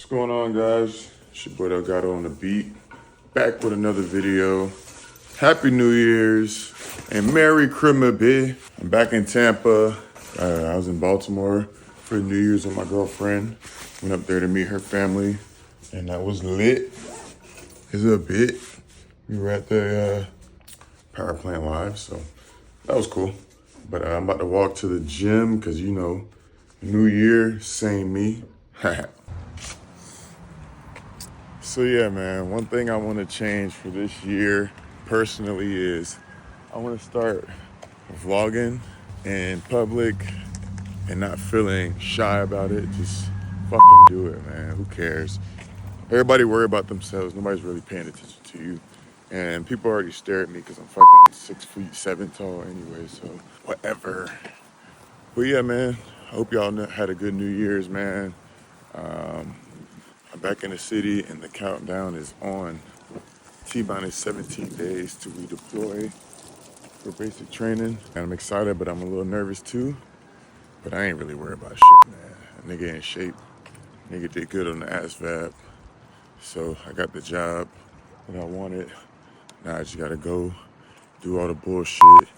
What's going on, guys? It's your boy Delgado on the beat. Back with another video. Happy New Year's and Merry Christmas. I'm back in Tampa. I was in Baltimore for New Year's with my girlfriend. Went up there to meet her family, and that was lit. It's a bit. We were at the power plant live, so that was cool. But I'm about to walk to the gym because, you know, New Year, same me. So yeah, man, one thing I want to change for this year personally is I want to start vlogging in public and not feeling shy about it. Just fucking do it, man. Who cares? Everybody worry about themselves. Nobody's really paying attention to you. And people already stare at me because I'm fucking 6'7" tall anyway, so whatever. But yeah, man, I hope y'all had a good New Year's, man. I'm back in the city and the countdown is on. T-minus 17 days to redeploy for basic training. And I'm excited, but I'm a little nervous too. But I ain't really worried about shit, man. A nigga in shape. Nigga did good on the ASVAB. So I got the job that I wanted. Now I just gotta go do all the bullshit,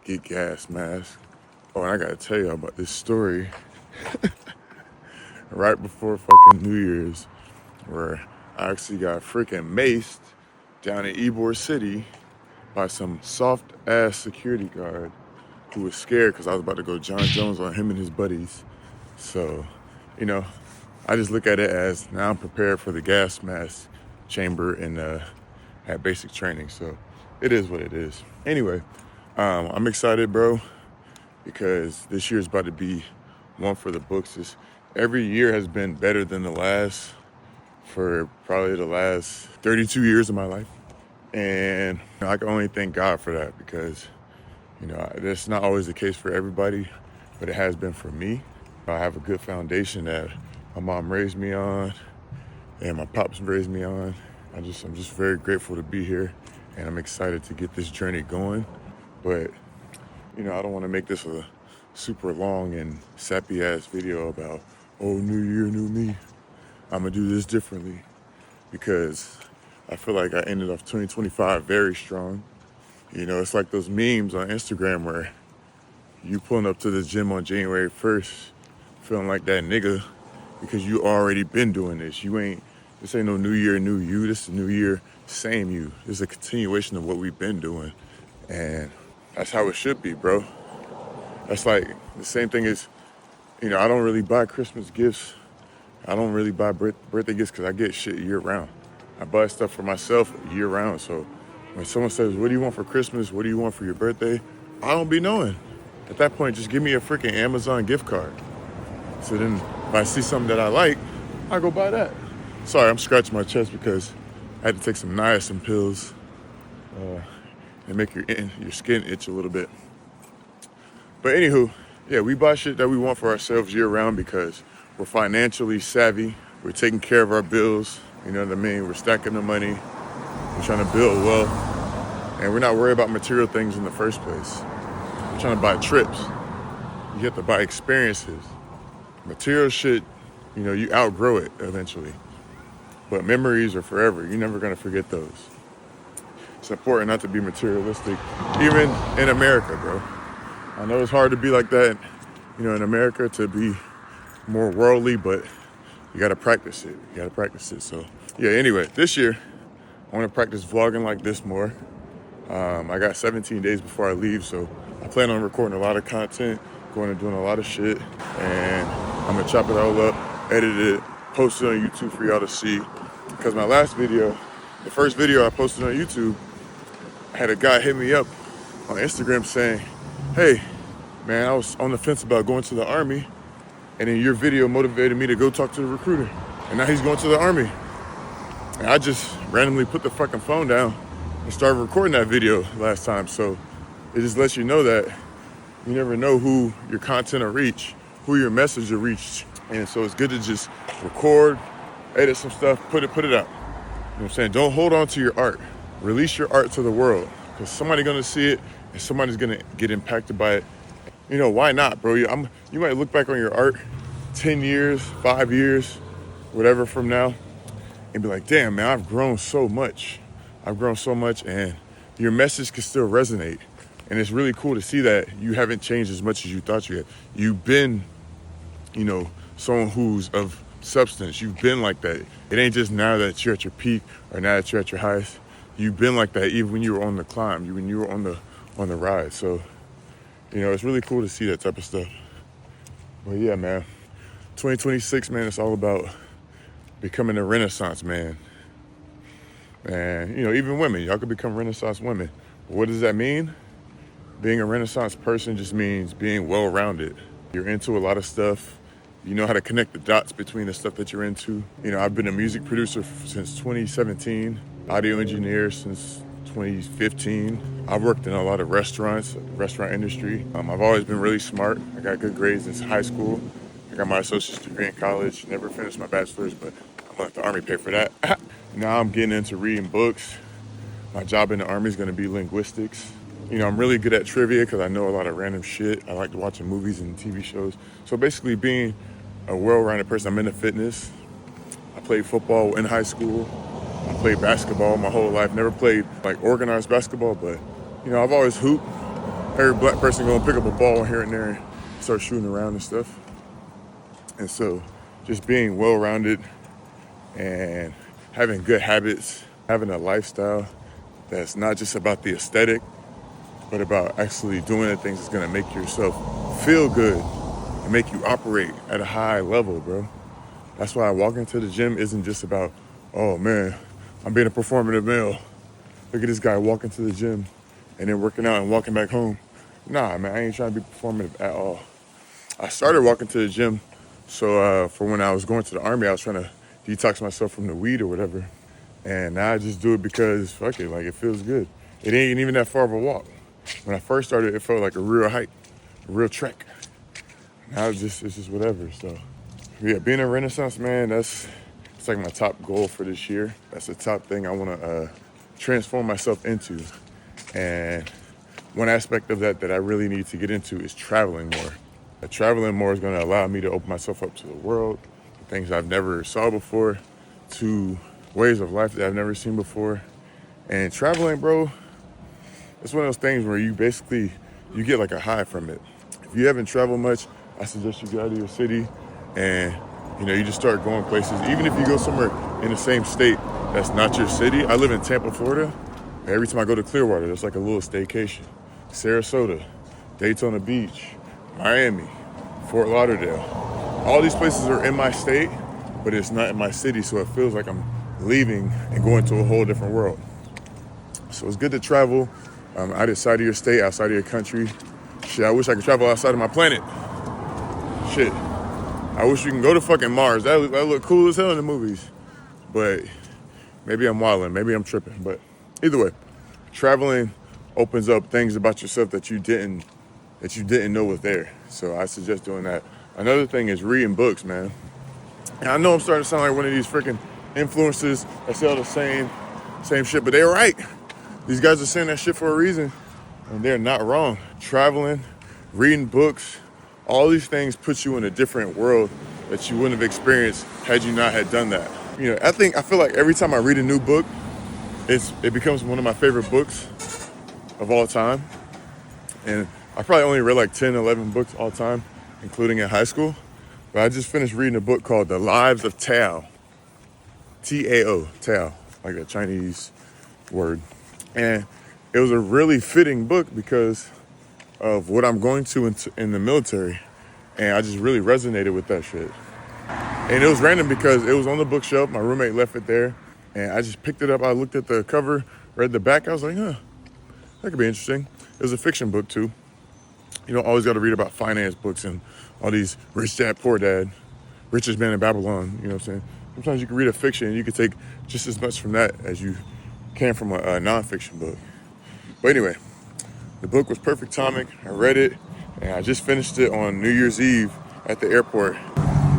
get gas mask. Oh, and I gotta tell y'all about this story right before fucking New Year's, where I actually got freaking maced down in Ybor City by some soft ass security guard who was scared because I was about to go John Jones on him and his buddies. So, you know, I just look at it as now I'm prepared for the gas mask chamber and at basic training. So it is what it is. Anyway, I'm excited, bro, because this year's about to be one for the books. Every year has been better than the last for probably the last 32 years of my life. And I can only thank God for that because, you know, that's not always the case for everybody, but it has been for me. I have a good foundation that my mom raised me on and my pops raised me on. I'm just very grateful to be here, and I'm excited to get this journey going. But, you know, I don't want to make this a super long and sappy ass video about, oh, new year, new me. I'm gonna do this differently because I feel like I ended off 2025 very strong. You know, it's like those memes on Instagram where you pulling up to the gym on January 1st feeling like that nigga because you already been doing this. This ain't no new year, new you. This is new year, same you. This is a continuation of what we've been doing. And that's how it should be, bro. That's like the same thing as, you know, I don't really buy Christmas gifts. I don't really buy birthday gifts because I get shit year round. I buy stuff for myself year round. So when someone says, what do you want for Christmas? What do you want for your birthday? I don't be knowing. At that point, just give me a freaking Amazon gift card. So then if I see something that I like, I go buy that. Sorry, I'm scratching my chest because I had to take some niacin pills and make your skin itch a little bit. But anywho, yeah, we buy shit that we want for ourselves year round because we're financially savvy. We're taking care of our bills. You know what I mean? We're stacking the money. We're trying to build wealth. And we're not worried about material things in the first place. We're trying to buy trips. You have to buy experiences. Material shit, you know, you outgrow it eventually. But memories are forever. You're never going to forget those. It's important not to be materialistic, even in America, bro. I know it's hard to be like that, you know, in America, to be more worldly, but you gotta practice it. So yeah, anyway, this year I want to practice vlogging like this more. I got 17 days before I leave, so I plan on recording a lot of content, going and doing a lot of shit, and I'm gonna chop it all up, edit it, post it on YouTube for y'all to see. Because my last video, the first video I posted on YouTube, I had a guy hit me up on Instagram saying, hey man, I was on the fence about going to the army, and then your video motivated me to go talk to the recruiter. And now he's going to the army. And I just randomly put the fucking phone down and started recording that video last time. So it just lets you know that you never know who your content will reach, who your message will reach. And so it's good to just record, edit some stuff, put it out. You know what I'm saying? Don't hold on to your art. Release your art to the world, because somebody's gonna see it and somebody's gonna get impacted by it. You know, why not, bro? You might look back on your art 10 years, 5 years, whatever from now, and be like, damn, man, I've grown so much. I've grown so much, and your message can still resonate. And it's really cool to see that you haven't changed as much as you thought you had. You've been, someone who's of substance. You've been like that. It ain't just now that you're at your peak or now that you're at your highest. You've been like that even when you were on the climb, when you were on the ride. So, it's really cool to see that type of stuff. But yeah, man, 2026, man, it's all about becoming a Renaissance man. And, even women, y'all could become Renaissance women. What does that mean? Being a Renaissance person just means being well-rounded. You're into a lot of stuff. You know how to connect the dots between the stuff that you're into. I've been a music producer since 2017, audio engineer since 2015. I've worked in a lot of restaurants, restaurant industry. I've always been really smart. I got good grades since high school. I got my associate's degree in college. Never finished my bachelor's, but I'm gonna let the Army pay for that. Now I'm getting into reading books. My job in the Army is gonna be linguistics. I'm really good at trivia because I know a lot of random shit. I like watching movies and TV shows. So basically being a well-rounded person. I'm into fitness. I played football in high school. I played basketball my whole life. Never played like organized basketball, but I've always hooped. Every black person gonna pick up a ball here and there and start shooting around and stuff. And so just being well-rounded and having good habits, having a lifestyle that's not just about the aesthetic, but about actually doing the things that's gonna make yourself feel good and make you operate at a high level, bro. That's why walking to the gym isn't just about, oh man, I'm being a performative male. Look at this guy walking to the gym and then working out and walking back home. Nah, man, I ain't trying to be performative at all. I started walking to the gym so for when I was going to the Army, I was trying to detox myself from the weed or whatever. And now I just do it because, fuck it, like it feels good. It ain't even that far of a walk. When I first started, it felt like a real hike, a real trek. Now it's just whatever. So yeah, being a Renaissance man, it's like my top goal for this year. That's the top thing I want to transform myself into. And one aspect of that I really need to get into is traveling more. Traveling more is going to allow me to open myself up to the world, things I've never saw before, to ways of life that I've never seen before. And traveling, bro, it's one of those things where you get like a high from it. If you haven't traveled much, I suggest you get out of your city and, you just start going places. Even if you go somewhere in the same state that's not your city. I live in Tampa, Florida. Every time I go to Clearwater, it's like a little staycation. Sarasota, Daytona Beach, Miami, Fort Lauderdale. All these places are in my state, but it's not in my city, so it feels like I'm leaving and going to a whole different world. So it's good to travel outside of your state, outside of your country. Shit, I wish I could travel outside of my planet. Shit. I wish you can go to fucking Mars. That look cool as hell in the movies. But maybe I'm wilding, maybe I'm tripping. But either way, traveling opens up things about yourself that you didn't know was there. So I suggest doing that. Another thing is reading books, man. And I know I'm starting to sound like one of these freaking influencers that say all the same shit, but they're right. These guys are saying that shit for a reason, and they're not wrong. Traveling, reading books, all these things put you in a different world that you wouldn't have experienced had you not had done that. I feel like every time I read a new book, it becomes one of my favorite books of all time. And I probably only read like 10, 11 books all time, including in high school. But I just finished reading a book called The Lives of Tao. T-A-O, Tao, like a Chinese word. And it was a really fitting book because of what I'm going to in the military. And I just really resonated with that shit. And it was random because it was on the bookshelf. My roommate left it there. And I just picked it up. I looked at the cover, read the back. I was like, that could be interesting. It was a fiction book too. You don't always got to read about finance books and all these rich dad, poor dad, richest man in Babylon. You know what I'm saying? Sometimes you can read a fiction and you can take just as much from that as you can from a nonfiction book. But anyway, the book was perfect timing. I read it and I just finished it on New Year's Eve at the airport.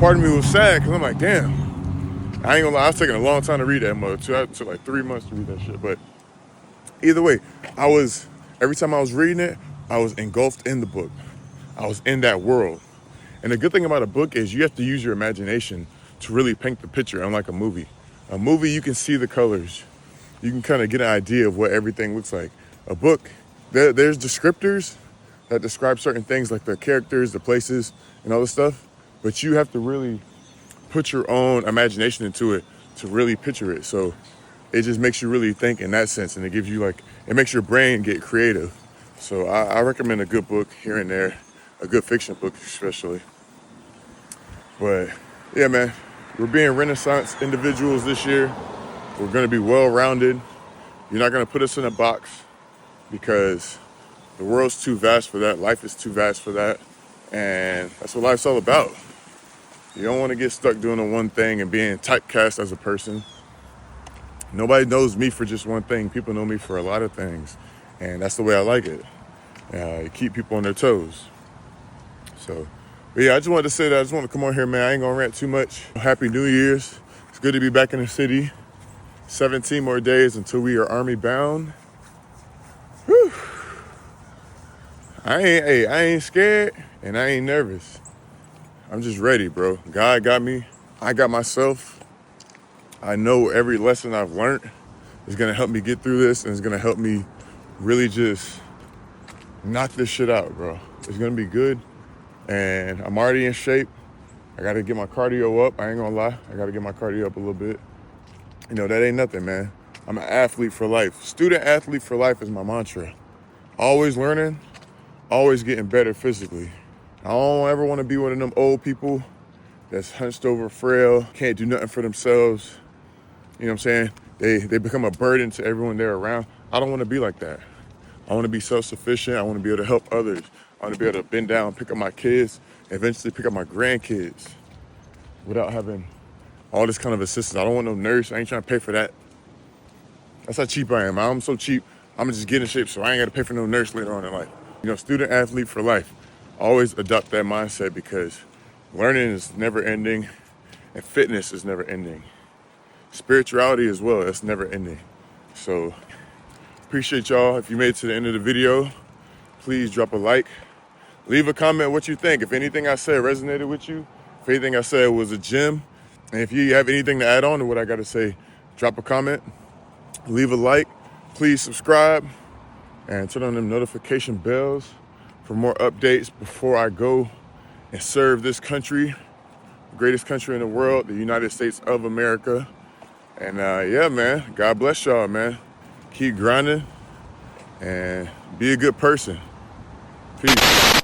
Part of me was sad because I'm like, damn. I ain't gonna lie, I was taking a long time to read that much. It took like 3 months to read that shit. But either way, every time I was reading it, I was engulfed in the book. I was in that world. And the good thing about a book is you have to use your imagination to really paint the picture, unlike a movie. A movie, you can see the colors. You can kind of get an idea of what everything looks like. A book, there's descriptors that describe certain things like the characters, the places, and all this stuff. But you have to really put your own imagination into it to really picture it. So it just makes you really think in that sense, and it gives you it makes your brain get creative. So I recommend a good book here and there, a good fiction book especially. But yeah, man, we're being Renaissance individuals this year. We're gonna be well-rounded. You're not gonna put us in a box because the world's too vast for that. Life is too vast for that. And that's what life's all about. You don't want to get stuck doing the one thing and being typecast as a person. Nobody knows me for just one thing. People know me for a lot of things. And that's the way I like it. You keep people on their toes. So, but yeah, I just wanted to say that. I just want to come on here, man. I ain't going to rant too much. Happy New Year's. It's good to be back in the city. 17 more days until we are army bound. Whew. I ain't scared and I ain't nervous. I'm just ready, bro. God got me. I got myself. I know every lesson I've learned is gonna help me get through this, and it's gonna help me really just knock this shit out, bro. It's gonna be good, and I'm already in shape. I gotta get my cardio up. I ain't gonna lie. I gotta get my cardio up a little bit. You know, that ain't nothing, man. I'm an athlete for life. Student athlete for life is my mantra. Always learning, always getting better physically. I don't ever want to be one of them old people that's hunched over, frail, can't do nothing for themselves. You know what I'm saying? They become a burden to everyone they're around. I don't want to be like that. I want to be self-sufficient. I want to be able to help others. I want to be able to bend down, pick up my kids, eventually pick up my grandkids without having all this kind of assistance. I don't want no nurse. I ain't trying to pay for that. That's how cheap I am. I'm so cheap. I'm going to just get in shape so I ain't got to pay for no nurse later on in life. You know, student athlete for life. Always adopt that mindset because learning is never ending and fitness is never ending. Spirituality as well, that's never ending. So appreciate y'all. If you made it to the end of the video, please drop a like. Leave a comment what you think. If anything I said resonated with you, if anything I said was a gem, and if you have anything to add on to what I got to say, drop a comment, leave a like, please subscribe, and turn on them notification bells for more updates before I go and serve this country, the greatest country in the world, the United States of America. And yeah, man, God bless y'all, man. Keep grinding and be a good person. Peace.